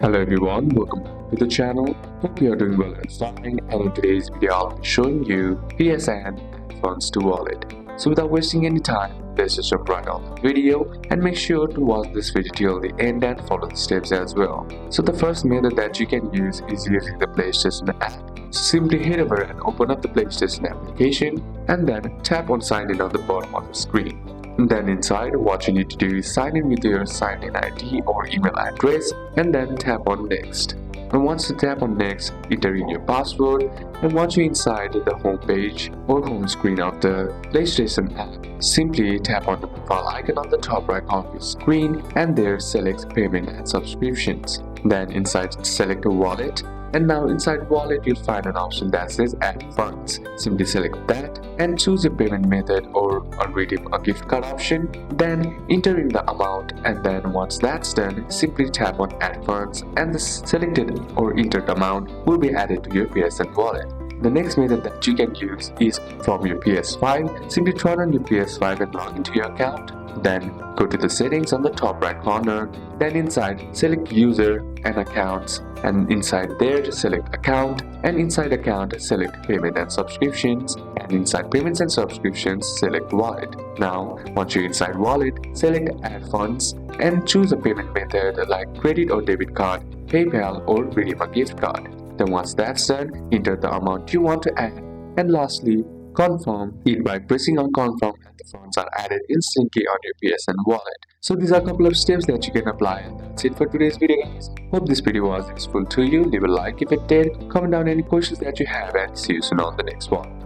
Hello everyone, welcome back to the channel. Hope you are doing well and fine, and in today's video I'll be showing you PSN funds to wallet. So without wasting any time, let's just jump right on the video and make sure to watch this video till the end and follow the steps as well. So the first method that you can use is using the PlayStation app. So simply head over and open up the PlayStation application and then tap on sign in on the bottom of the screen. Then inside, what you need to do is sign in with your sign-in ID or email address and then tap on next. And once you tap on next, enter in your password, and once you're inside the home page or home screen of the PlayStation app, simply tap on the profile icon on the top right corner of your screen and there select payment and subscriptions. Then inside select a wallet. And now inside wallet you'll find an option that says add funds. Simply select that and choose your payment method or redeem a gift card option. Then enter in the amount, and then once that's done, simply tap on add funds and the selected or entered amount will be added to your PSN wallet. The next method that you can use is from your PS5. Simply turn on your PS5 and log into your account. Then go to the settings on the top right corner. Then inside select user and accounts, and inside there select account, and inside account select payment and subscriptions, and inside payments and subscriptions select wallet. Now once you're inside wallet, select add funds and choose a payment method like credit or debit card, PayPal, or redeem a gift card. Then once that's done, enter the amount you want to add, and lastly confirm it by pressing on confirm, and the funds are added instantly on your PSN wallet. So these are a couple of steps that you can apply, and that's it for today's video guys. Hope this video was useful to you. Leave a like if it did, comment down any questions that you have, and see you soon on the next one.